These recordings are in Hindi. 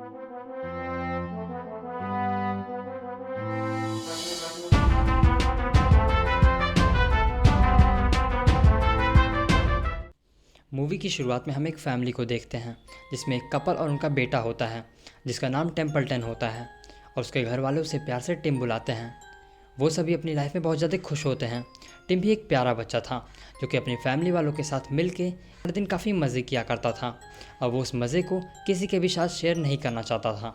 मूवी की शुरुआत में हम एक फैमिली को देखते हैं जिसमें एक कपल और उनका बेटा होता है जिसका नाम टेम्पल्टन होता है और उसके घर वाले उसे प्यार से टिम बुलाते हैं। वो सभी अपनी लाइफ में बहुत ज़्यादा खुश होते हैं। टिम भी एक प्यारा बच्चा था जो कि अपनी फैमिली वालों के साथ मिल के हर दिन काफ़ी मज़े किया करता था और वो उस मज़े को किसी के भी साथ शेयर नहीं करना चाहता था।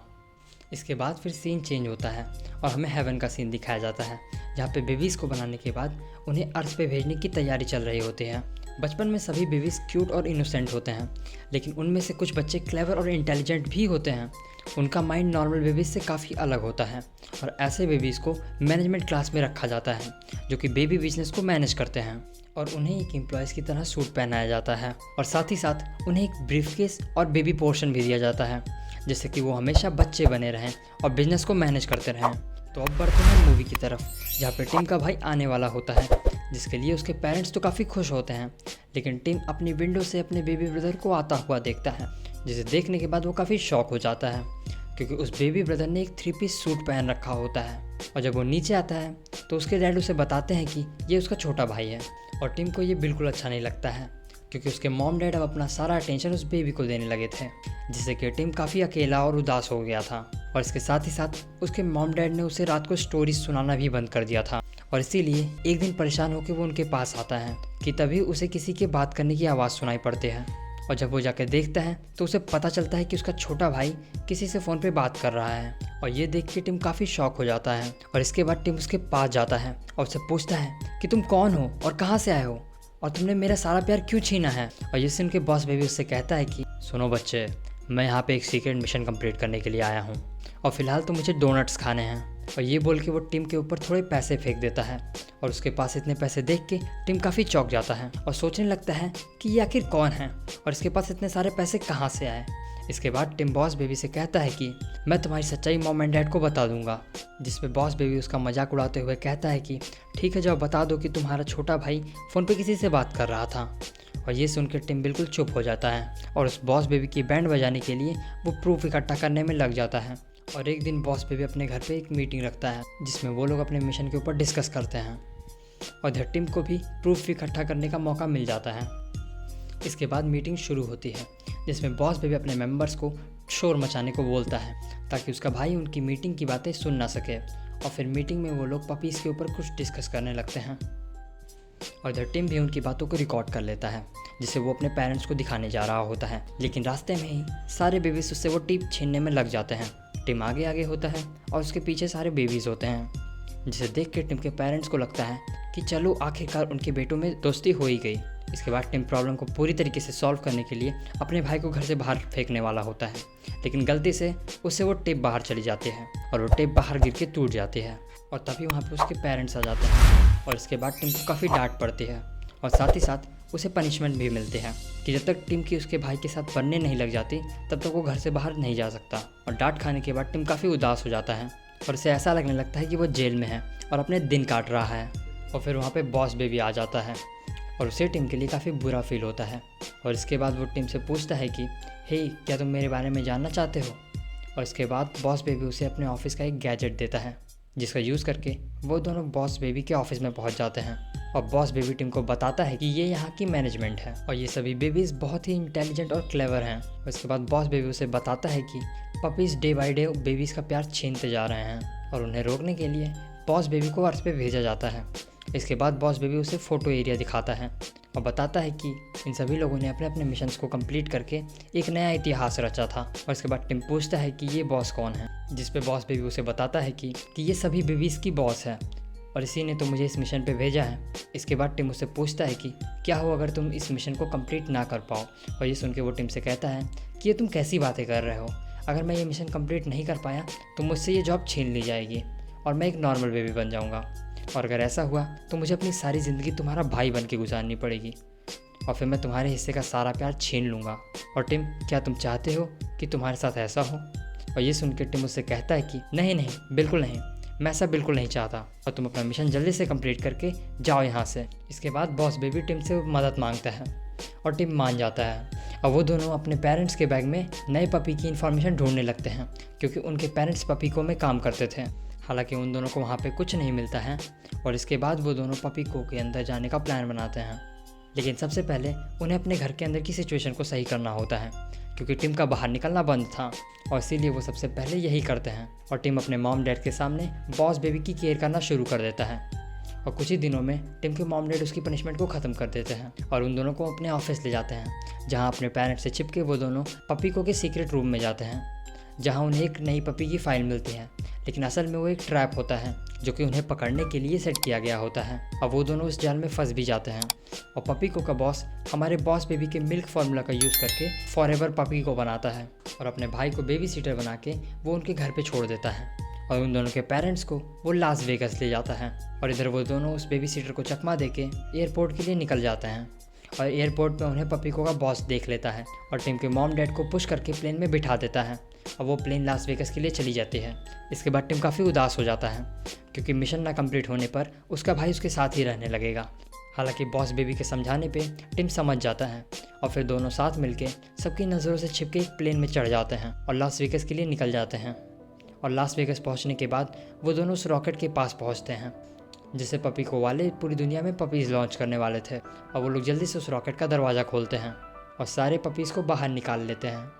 इसके बाद फिर सीन चेंज होता है और हमें हेवन का सीन दिखाया जाता है जहाँ पे बेबीज़ को बनाने के बाद उन्हें अर्थ पे भेजने की तैयारी चल रही होती है। बचपन में सभी बेबीज़ क्यूट और इनोसेंट होते हैं, लेकिन उनमें से कुछ बच्चे क्लेवर और इंटेलिजेंट भी होते हैं। उनका माइंड नॉर्मल बेबीज़ से काफ़ी अलग होता है और ऐसे बेबीज़ को मैनेजमेंट क्लास में रखा जाता है जो कि बेबी बिजनेस को मैनेज करते हैं और उन्हें एक एम्प्लॉयज़ की तरह सूट पहनाया जाता है और साथ ही साथ उन्हें एक ब्रीफकेस और बेबी पोर्शन भी दिया जाता है जिससे कि वो हमेशा बच्चे बने रहें और बिजनेस को मैनेज करते रहें। तो अब बढ़ते हैं मूवी की तरफ जहाँ पे टिम का भाई आने वाला होता है जिसके लिए उसके पेरेंट्स तो काफ़ी खुश होते हैं, लेकिन टिम अपनी विंडो से अपने बेबी ब्रदर को आता हुआ देखता है जिसे देखने के बाद वो काफ़ी शॉक हो जाता है क्योंकि उस बेबी ब्रदर ने एक 3 पीस सूट पहन रखा होता है। और जब वो नीचे आता है तो उसके डैड उसे बताते हैं कि ये उसका छोटा भाई है और टिम को ये बिल्कुल अच्छा नहीं लगता है क्योंकि उसके मॉम डैड अब अपना सारा अटेंशन उस बेबी को देने लगे थे जिससे कि टिम काफ़ी अकेला और उदास हो गया था। और इसके साथ ही साथ उसके मॉम डैड ने उसे रात को स्टोरीज सुनाना भी बंद कर दिया था और इसीलिए एक दिन परेशान होकर वो उनके पास आता है कि तभी उसे किसी के बात करने की आवाज़ सुनाई पड़ती है और जब वो जाकर देखता है तो उसे पता चलता है कि उसका छोटा भाई किसी से फ़ोन पे बात कर रहा है और ये देख के टिम काफ़ी शॉक हो जाता है। और इसके बाद टिम उसके पास जाता है और उससे पूछता है कि तुम कौन हो और कहाँ से आए हो और तुमने मेरा सारा प्यार क्यों छीना है। और ये सुन के बॉस बेबी उससे कहता है कि सुनो बच्चे, मैं यहाँ पे एक सीक्रेट मिशन कंप्लीट करने के लिए आया हूँ और फिलहाल तो मुझे डोनट्स खाने हैं। और ये बोल के वो टिम के ऊपर थोड़े पैसे फेंक देता है और उसके पास इतने पैसे देख के टिम काफ़ी चौंक जाता है और सोचने लगता है कि ये आखिर कौन है और इसके पास इतने सारे पैसे कहाँ से आए। इसके बाद टिम बॉस बेबी से कहता है कि मैं तुम्हारी सच्चाई मॉम एंड डैड को बता दूंगा, जिसमें बॉस बेबी उसका मजाक उड़ाते हुए कहता है कि ठीक है जाओ बता दो कि तुम्हारा छोटा भाई फ़ोन पे किसी से बात कर रहा था। और ये सुनकर टिम बिल्कुल चुप हो जाता है और उस बॉस बेबी की बैंड बजाने के लिए वो प्रूफ इकट्ठा करने में लग जाता है। और एक दिन बॉस बेबी अपने घर पे एक मीटिंग रखता है जिसमें वो लोग अपने मिशन के ऊपर डिस्कस करते हैं और इधर टिम को भी प्रूफ इकट्ठा करने का मौका मिल जाता है। इसके बाद मीटिंग शुरू होती है जिसमें बॉस बेबी अपने मेंबर्स को शोर मचाने को बोलता है ताकि उसका भाई उनकी मीटिंग की बातें सुन ना सके। और फिर मीटिंग में वो लोग पपीज़ के ऊपर कुछ डिस्कस करने लगते हैं और इधर टिम भी उनकी बातों को रिकॉर्ड कर लेता है जिसे वो अपने पेरेंट्स को दिखाने जा रहा होता है, लेकिन रास्ते में ही सारे बेबीज उससे वो टिप छीनने में लग जाते हैं। टिम आगे आगे होता है और उसके पीछे सारे बेबीज़ होते हैं जिसे देख के टिम के पेरेंट्स को लगता है कि चलो आखिरकार उनके बेटों में दोस्ती हो ही गई। इसके बाद टिम प्रॉब्लम को पूरी तरीके से सॉल्व करने के लिए अपने भाई को घर से बाहर फेंकने वाला होता है, लेकिन गलती से उससे वो टेप बाहर चली जाती है और वो टेप बाहर गिर के टूट जाती है और तभी वहाँ पे उसके पेरेंट्स आ जाते हैं। और इसके बाद टिम को काफ़ी डांट पड़ती है और साथ ही साथ उसे पनिशमेंट भी मिलती है कि जब तक टिम की उसके भाई के साथ बनने नहीं लग जाती तब तक वो घर से बाहर नहीं जा सकता। और डांट खाने के बाद टिम काफ़ी उदास हो जाता है और उसे ऐसा लगने लगता है कि वो जेल में है और अपने दिन काट रहा है। और फिर वहाँ पे बॉस बेबी आ जाता है और उसे टिम के लिए काफ़ी बुरा फील होता है और इसके बाद वो टिम से पूछता है कि हे क्या तुम मेरे बारे में जानना चाहते हो। और इसके बाद बॉस बेबी उसे अपने ऑफिस का एक गैजेट देता है जिसका यूज़ करके वो दोनों बॉस बेबी के ऑफिस में पहुंच जाते हैं और बॉस बेबी टिम को बताता है कि ये यहाँ की मैनेजमेंट है और ये सभी बेबीज़ बहुत ही इंटेलिजेंट और क्लेवर हैं। और इसके बाद बॉस बेबी उसे बताता है कि puppies day by day babies का प्यार छीनते जा रहे हैं और उन्हें रोकने के लिए बॉस बेबी को अर्थ पे भेजा जाता है। इसके बाद बॉस बेबी उसे फ़ोटो एरिया दिखाता है और बताता है कि इन सभी लोगों ने अपने अपने मिशंस को कंप्लीट करके एक नया इतिहास रचा था। और इसके बाद टिम पूछता है कि ये बॉस कौन है, जिस पे बॉस बेबी उसे बताता है कि ये सभी बेबीज़ की बॉस है और इसी ने तो मुझे इस मिशन पे भेजा है। इसके बाद टिम उससे पूछता है कि क्या हो अगर तुम इस मिशन को कंप्लीट ना कर पाओ। और ये सुन के वो टिम से कहता है कि ये तुम कैसी बातें कर रहे हो, अगर मैं ये मिशन कंप्लीट नहीं कर पाया तो मुझसे ये जॉब छीन ली जाएगी और मैं एक नॉर्मल बेबी बन जाऊँगा और अगर ऐसा हुआ तो मुझे अपनी सारी ज़िंदगी तुम्हारा भाई बन के गुजारनी पड़ेगी और फिर मैं तुम्हारे हिस्से का सारा प्यार छीन लूँगा। और टिम क्या तुम चाहते हो कि तुम्हारे साथ ऐसा हो। और ये सुन के टिम उससे कहता है कि नहीं नहीं बिल्कुल नहीं, मैं ऐसा बिल्कुल नहीं चाहता और तुम अपना मिशन जल्दी से कंप्लीट करके जाओ यहाँ से। इसके बाद बॉस बेबी टिम से मदद मांगता है और टिम मान जाता है और वो दोनों अपने पेरेंट्स के बैग में नए पपी की इन्फॉर्मेशन ढूंढने लगते हैं, क्योंकि उनके पेरेंट्स पपी को में काम करते थे। हालांकि उन दोनों को वहाँ पे कुछ नहीं मिलता है और इसके बाद वो दोनों पपी को के अंदर जाने का प्लान बनाते हैं। लेकिन सबसे पहले उन्हें अपने घर के अंदर की सिचुएशन को सही करना होता है, क्योंकि टिम का बाहर निकलना बंद था और इसीलिए वो सबसे पहले यही करते हैं। और टिम अपने मॉम डैड के सामने बॉस बेबी की केयर करना शुरू कर देता है और कुछ ही दिनों में टिम के मॉम डैड उसकी पनिशमेंट को ख़त्म कर देते हैं और उन दोनों को अपने ऑफिस ले जाते हैं, जहाँ अपने पेरेंट्स से छिपके वो दोनों पपी को के सीक्रेट रूम में जाते हैं, जहाँ उन्हें एक नई पपी की फाइल मिलती है। लेकिन असल में वो एक ट्रैप होता है जो कि उन्हें पकड़ने के लिए सेट किया गया होता है और वो दोनों उस जाल में फंस भी जाते हैं। और पपी को का बॉस हमारे बॉस बेबी के मिल्क फार्मूला का यूज़ करके फॉरएवर पपी को बनाता है और अपने भाई को बेबी सीटर बना के वो उनके घर पे छोड़ देता है और उन दोनों के पेरेंट्स को वो लास वेगस ले जाता है। और इधर वो दोनों उस बेबी सीटर को चकमा दे के एयरपोर्ट के लिए निकल जाते हैं और एयरपोर्ट पे उन्हें पपी को का बॉस देख लेता है और टिम के मॉम डैड को पुश करके प्लेन में बिठा देता है और वो प्लेन लास वेगस के लिए चली जाती है। इसके बाद टिम काफ़ी उदास हो जाता है, क्योंकि मिशन ना कंप्लीट होने पर उसका भाई उसके साथ ही रहने लगेगा। हालांकि बॉस बेबी के समझाने पे टिम समझ जाता है और फिर दोनों साथ मिलके सबकी नज़रों से छिपके एक प्लेन में चढ़ जाते हैं और लास वेगस के लिए निकल जाते हैं। और लास वेगस पहुंचने के बाद वो दोनों उस रॉकेट के पास पहुंचते हैं जिससे पपी को वाले पूरी दुनिया में पपीज़ लॉन्च करने वाले थे। और वो लोग जल्दी से उस रॉकेट का दरवाज़ा खोलते हैं और सारे पपीज़ को बाहर निकाल लेते हैं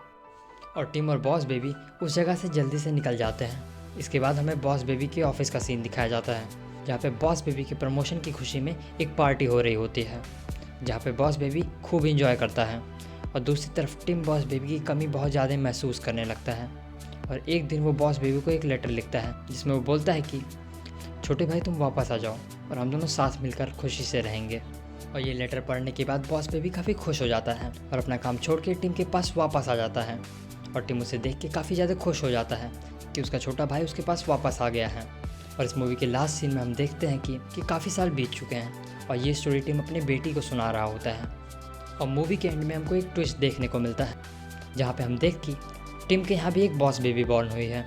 और टिम और बॉस बेबी उस जगह से जल्दी से निकल जाते हैं। इसके बाद हमें बॉस बेबी के ऑफिस का सीन दिखाया जाता है, जहाँ पे बॉस बेबी के प्रमोशन की खुशी में एक पार्टी हो रही होती है, जहाँ पे बॉस बेबी खूब इंजॉय करता है और दूसरी तरफ टिम बॉस बेबी की कमी बहुत ज़्यादा महसूस करने लगता है। और एक दिन वो बॉस बेबी को एक लेटर लिखता है जिसमें वो बोलता है कि छोटे भाई तुम वापस आ जाओ और हम दोनों साथ मिलकर खुशी से रहेंगे। और ये लेटर पढ़ने के बाद बॉस बेबी काफ़ी खुश हो जाता है और अपना काम छोड़ के टिम के पास वापस आ जाता है और टिम उसे देख के काफ़ी ज़्यादा खुश हो जाता है कि उसका छोटा भाई उसके पास वापस आ गया है। और इस मूवी के लास्ट सीन में हम देखते हैं कि काफ़ी साल बीत चुके हैं और ये स्टोरी टिम अपने बेटी को सुना रहा होता है। और मूवी के एंड में हमको एक ट्विस्ट देखने को मिलता है, जहाँ पे हम देख कि टिम के यहाँ भी एक बॉस बेबी बॉर्न हुई है